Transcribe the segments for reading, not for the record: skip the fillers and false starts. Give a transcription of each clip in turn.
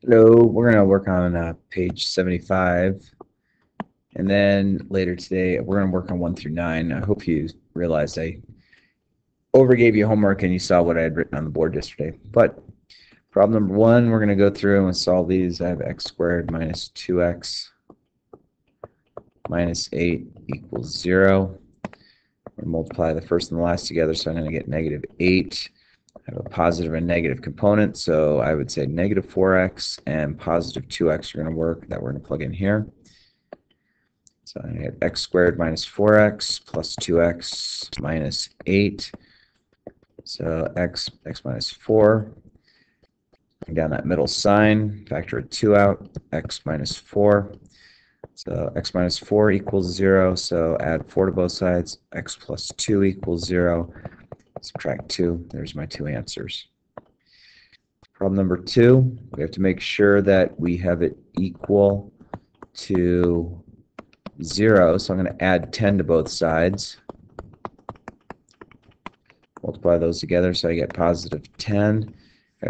Hello, we're going to work on page 75, and then later today we're going to work on 1 through 9. I hope you realized I overgave you homework and you saw what I had written on the board yesterday. But problem number 1, we're going to go through and solve these. I have x squared minus 2x minus 8 equals 0. And multiply the first and the last together, so I'm going to get negative 8. I have a positive and negative component, so I would say negative 4x and positive 2x are going to work. That we're going to plug in here. So I'm going to get x squared minus 4x plus 2x minus 8. So x minus 4. Bring down that middle sign, factor a 2 out, x minus 4. So x minus 4 equals 0, so add 4 to both sides. X plus 2 equals 0. Subtract 2. There's my two answers. Problem number 2, we have to make sure that we have it equal to 0, so I'm going to add 10 to both sides. Multiply those together, so I get positive 10.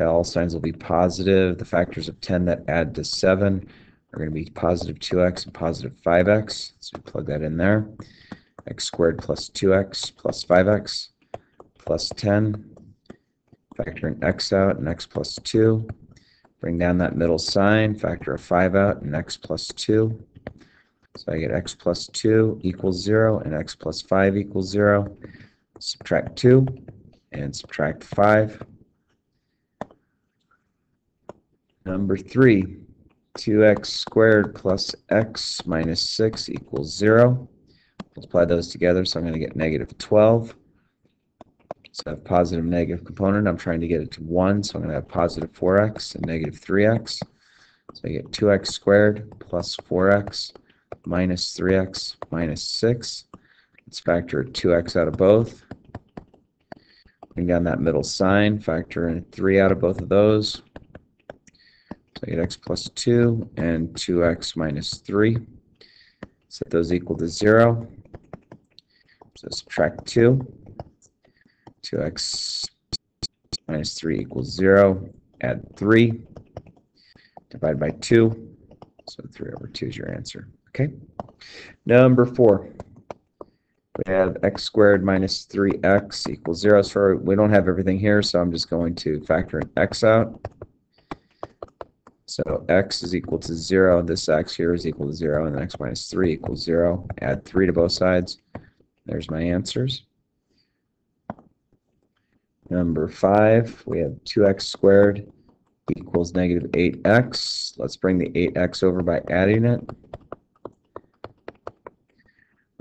All signs will be positive. The factors of 10 that add to 7 are going to be positive 2x and positive 5x. So plug that in there. X squared plus 2x plus 5x plus 10. Factoring x out and x plus 2. Bring down that middle sign, factor a 5 out and x plus 2. So I get x plus 2 equals 0 and x plus 5 equals 0. Subtract 2 and subtract 5. Number 3, 2x squared plus x minus 6 equals 0. Multiply those together, so I'm going to get negative 12. So I have positive and negative component. I'm trying to get it to 1, so I'm going to have positive 4x and negative 3x. So I get 2x squared plus 4x minus 3x minus 6. Let's factor 2x out of both. Bring down that middle sign, factor in 3 out of both of those. So I get x plus 2 and 2x minus 3. Set those equal to 0. So subtract 2. 2x minus 3 equals 0. Add 3. Divide by 2. So 3 over 2 is your answer. Okay. Number 4. We have x squared minus 3x equals 0. So we don't have everything here, so I'm just going to factor an x out. So x is equal to 0. This x here is equal to 0, and then x minus 3 equals 0. Add 3 to both sides. There's my answers. Number 5, we have 2x squared equals negative 8x. Let's bring the 8x over by adding it.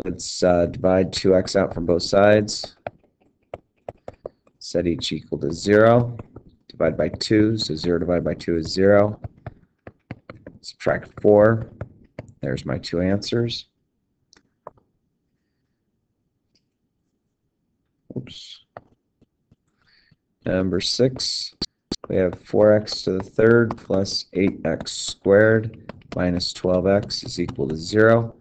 Let's divide 2x out from both sides. Set each equal to 0. Divide by 2, so 0 divided by 2 is 0. Subtract 4. There's my two answers. Oops. Number 6, we have 4x to the third plus 8x squared minus 12x is equal to 0.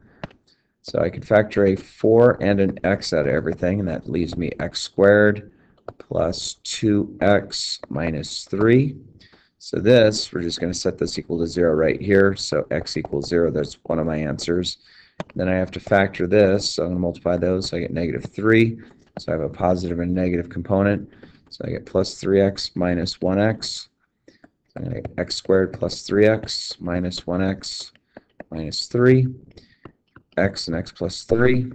So I can factor a 4 and an x out of everything, and that leaves me x squared plus 2x minus 3. So this, we're just going to set this equal to 0 right here. So x equals 0. That's one of my answers. Then I have to factor this. So I'm going to multiply those. So I get negative 3. So I have a positive and negative component. So I get plus 3x minus 1x. So I'm going to get x squared plus 3x minus 1x minus 3. X and x plus 3.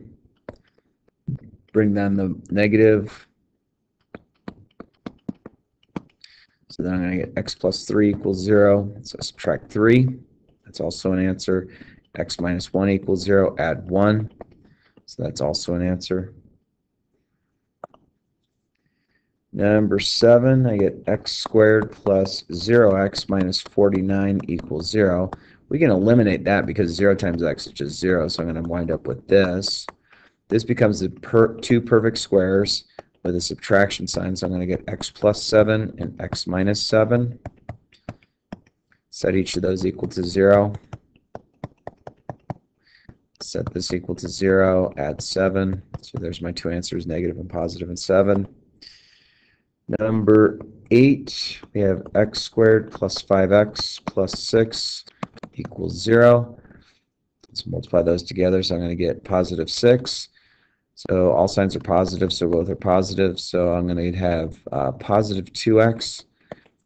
Bring down the negative. So then I'm going to get x plus 3 equals 0. So subtract 3. That's also an answer. X minus 1 equals 0. Add 1. So that's also an answer. Number 7, I get x squared plus 0x minus 49 equals 0. We can eliminate that because 0 times x is just 0, so I'm going to wind up with this. This becomes the two perfect squares with a subtraction sign, so I'm going to get x plus 7 and x minus 7. Set each of those equal to 0. Set this equal to 0, add 7. So there's my two answers, negative and positive and 7. Number 8, we have x squared plus 5x plus 6 equals 0. Let's multiply those together, so I'm going to get positive 6. So all signs are positive, so both are positive. So I'm going to have positive 2x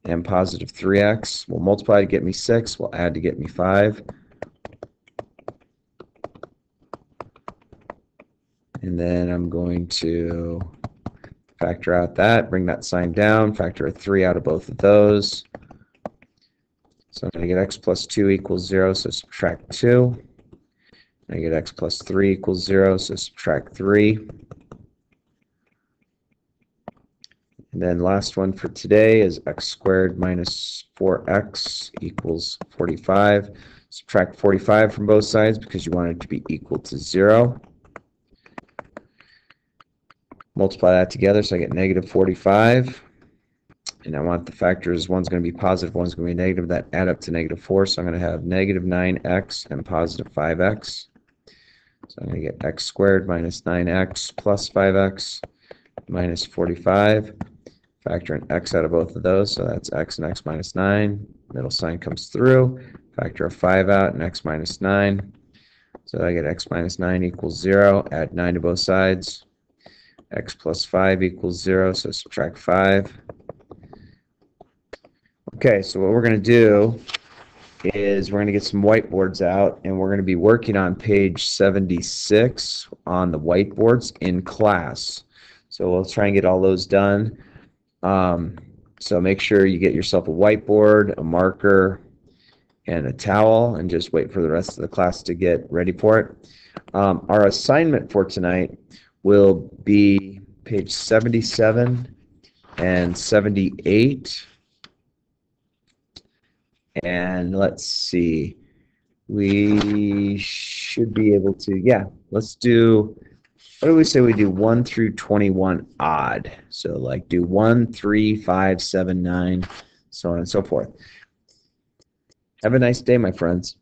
and positive 3x. We'll multiply to get me 6. We'll add to get me 5. And then I'm going to factor out that, bring that sign down, factor a 3 out of both of those. So I'm going to get x plus 2 equals 0, so subtract 2. I get x plus 3 equals 0, so subtract 3. And then last one for today is x squared minus 4x equals 45. Subtract 45 from both sides because you want it to be equal to 0. Multiply that together, so I get negative 45. And I want the factors, one's going to be positive, one's going to be negative, that add up to negative 4. So I'm going to have negative 9x and positive 5x. So I'm going to get x squared minus 9x plus 5x minus 45. Factor an x out of both of those, so that's x and x minus 9. Middle sign comes through. Factor a 5 out and x minus 9. So I get x minus 9 equals 0. Add 9 to both sides. X plus 5 equals 0, so subtract 5. Okay, so what we're going to do is we're going to get some whiteboards out, and we're going to be working on page 76 on the whiteboards in class. So we'll try and get all those done. So make sure you get yourself a whiteboard, a marker, and a towel, and just wait for the rest of the class to get ready for it. Our assignment for tonight will be page 77 and 78. And let's see, we should be able to, yeah, let's do, what do we say we do 1 through 21 odd? So like do 1, 3, 5, 7, 9, so on and so forth. Have a nice day, my friends.